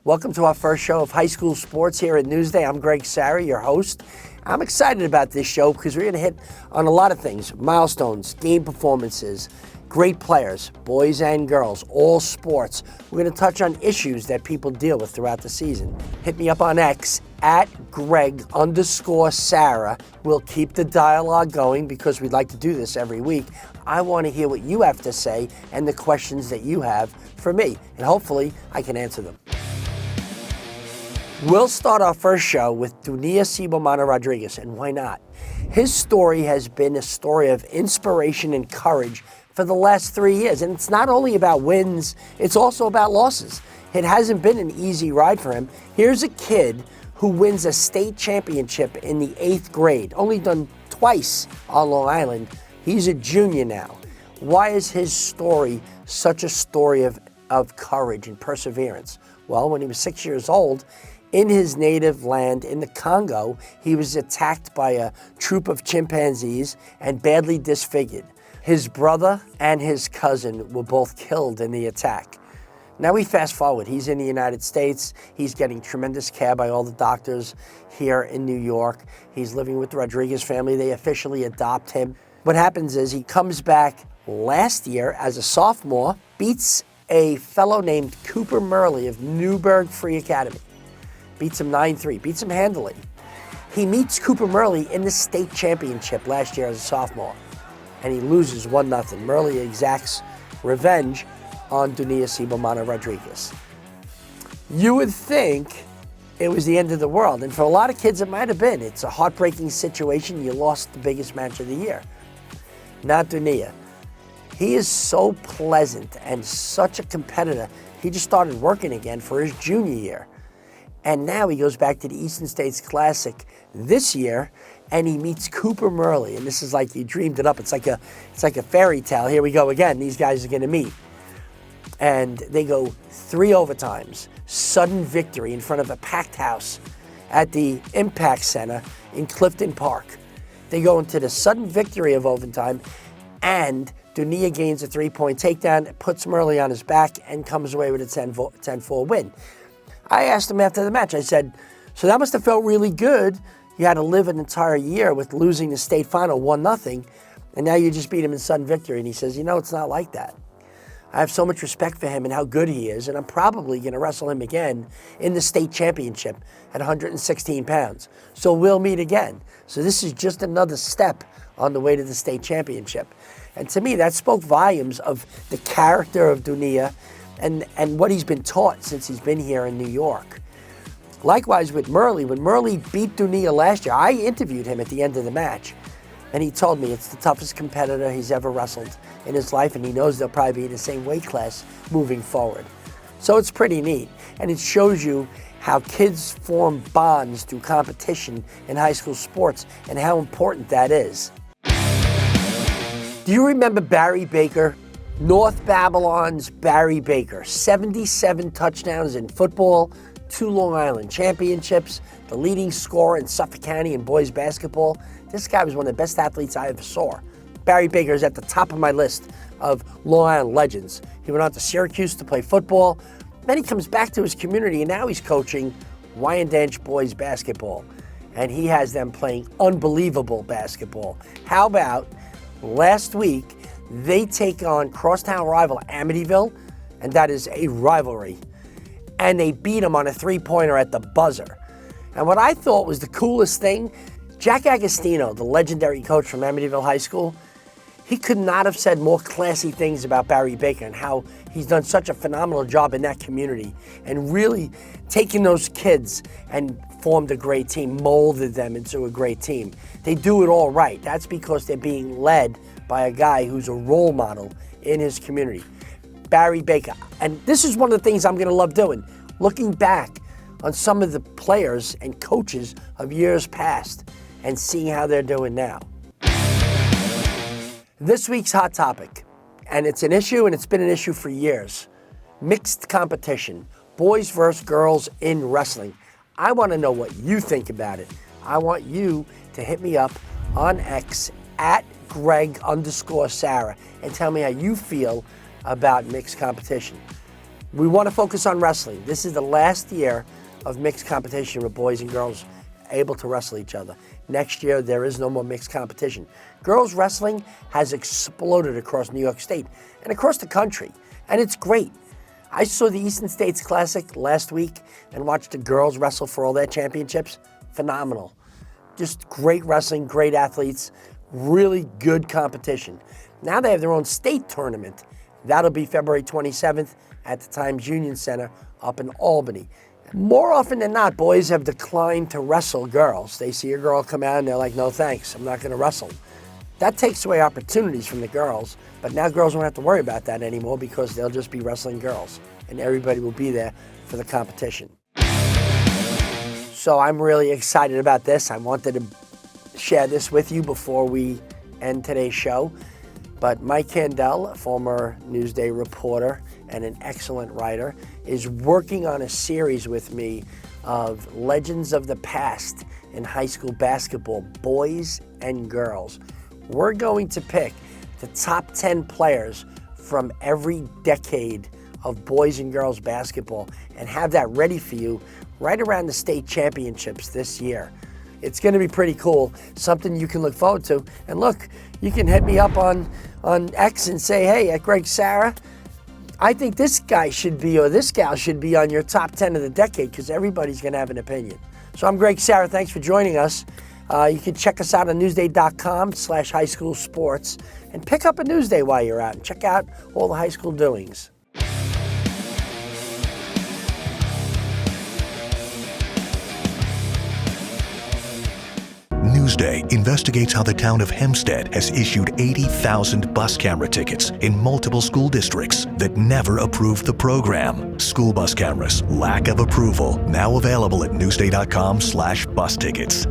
Welcome to our first show of high school sports here at Newsday. I'm Gregg, Sarra, your host. I'm excited about this show because we're going to hit on a lot of things: milestones, game performances, great players, boys and girls, all sports. We're going to touch on issues that people deal with throughout the season. Hit me up on X at Gregg_Sarra. We'll keep the dialogue going because we'd like to do this every week. I want to hear what you have to say and the questions that you have for me, and hopefully I can answer them. We'll start our first show with Dunia Sibomana-Rodriguez, and why not? His story has been a story of inspiration and courage for the last 3 years, and it's not only about wins, it's also about losses. It hasn't been an easy ride for him. Here's a kid who wins a state championship in the 8th grade, only done twice on Long Island. He's a junior now. Why is his story such a story of courage and perseverance? Well, when he was 6 years old, in his native land in the Congo, he was attacked by a troop of chimpanzees and badly disfigured. His brother and his cousin were both killed in the attack. Now we fast forward. He's in the United States. He's getting tremendous care by all the doctors here in New York. He's living with the Rodriguez family. They officially adopt him. What happens is he comes back last year as a sophomore, beats a fellow named Cooper Murley of Newburgh Free Academy. Beats him 9-3, beats him handily. He meets Cooper Murley in the state championship last year as a sophomore, and he loses 1-0. Murley exacts revenge on Dunia Sibomana-Rodriguez. You would think it was the end of the world, and for a lot of kids it might have been. It's a heartbreaking situation. You lost the biggest match of the year. Not Dunia. He is so pleasant and such a competitor. He just started working again for his junior year. And now he goes back to the Eastern States Classic this year, and he meets Cooper Murley. And this is like you dreamed it up. It's like a fairy tale. Here we go again. These guys are going to meet. And they go 3 overtimes. Sudden victory in front of a packed house at the Impact Center in Clifton Park. They go into the sudden victory of overtime, and Dunia gains a 3-point takedown, puts Murley on his back, and comes away with a 10-4 win. I asked him after the match, I said, so that must have felt really good. You had to live an entire year with losing the state final 1-0, and now you just beat him in sudden victory. And he says, it's not like that. I have so much respect for him and how good he is, and I'm probably going to wrestle him again in the state championship at 116 pounds. So we'll meet again. So this is just another step on the way to the state championship. And to me, that spoke volumes of the character of Dunia and what he's been taught since he's been here in New York. Likewise with Murley. When Murley beat Dunia last year, I interviewed him at the end of the match, and he told me it's the toughest competitor he's ever wrestled in his life, and he knows they'll probably be in the same weight class moving forward. So it's pretty neat, and it shows you how kids form bonds through competition in high school sports and how important that is. Do you remember Barry Baker? North Babylon's Barry Baker, 77 touchdowns in football, 2 Long Island championships, the leading scorer in Suffolk County in boys basketball. This guy was one of the best athletes I ever saw. Barry Baker is at the top of my list of Long Island legends. He went on to Syracuse to play football. Then he comes back to his community, and now he's coaching Wyandanch boys basketball. And he has them playing unbelievable basketball. How about last week, they take on crosstown rival Amityville, and that is a rivalry. And they beat them on a 3-pointer at the buzzer. And what I thought was the coolest thing, Jack Agostino, the legendary coach from Amityville High School, he could not have said more classy things about Barry Baker and how he's done such a phenomenal job in that community and really taken those kids and formed a great team, molded them into a great team. They do it all right. That's because they're being led by a guy who's a role model in his community, Barry Baker. And this is one of the things I'm going to love doing, looking back on some of the players and coaches of years past and seeing how they're doing now. This week's hot topic, and it's an issue, and it's been an issue for years, mixed competition, boys versus girls in wrestling. I want to know what you think about it. I want you to hit me up on X at Gregg_Sarra and tell me how you feel about mixed competition. We want to focus on wrestling. This is the last year of mixed competition with boys and girls able to wrestle each other. Next year, there is no more mixed competition. Girls wrestling has exploded across New York State and across the country, and it's great. I saw the Eastern States Classic last week and watched the girls wrestle for all their championships. Phenomenal. Just great wrestling, great athletes, really good competition. Now they have their own state tournament. That'll be February 27th at the Times Union Center up in Albany. More often than not, boys have declined to wrestle girls. They see a girl come out and they're like, no thanks, I'm not going to wrestle. That takes away opportunities from the girls, but now girls won't have to worry about that anymore because they'll just be wrestling girls and everybody will be there for the competition. So I'm really excited about this. I wanted to share this with you before we end today's show. But Mike Candell, a former Newsday reporter and an excellent writer, is working on a series with me of legends of the past in high school basketball, boys and girls. We're going to pick the top 10 players from every decade of boys and girls basketball and have that ready for you right around the state championships this year. It's going to be pretty cool, something you can look forward to. And look, you can hit me up on X and say, hey, at Gregg Sarra, I think this guy should be, or this gal should be on your top 10 of the decade, because everybody's going to have an opinion. So I'm Gregg Sarra. Thanks for joining us. You can check us out on newsday.com/highschoolsports and pick up a Newsday while you're out and check out all the high school doings. Newsday investigates how the town of Hempstead has issued 80,000 bus camera tickets in multiple school districts that never approved the program. School bus cameras, lack of approval, now available at newsday.com/bus tickets.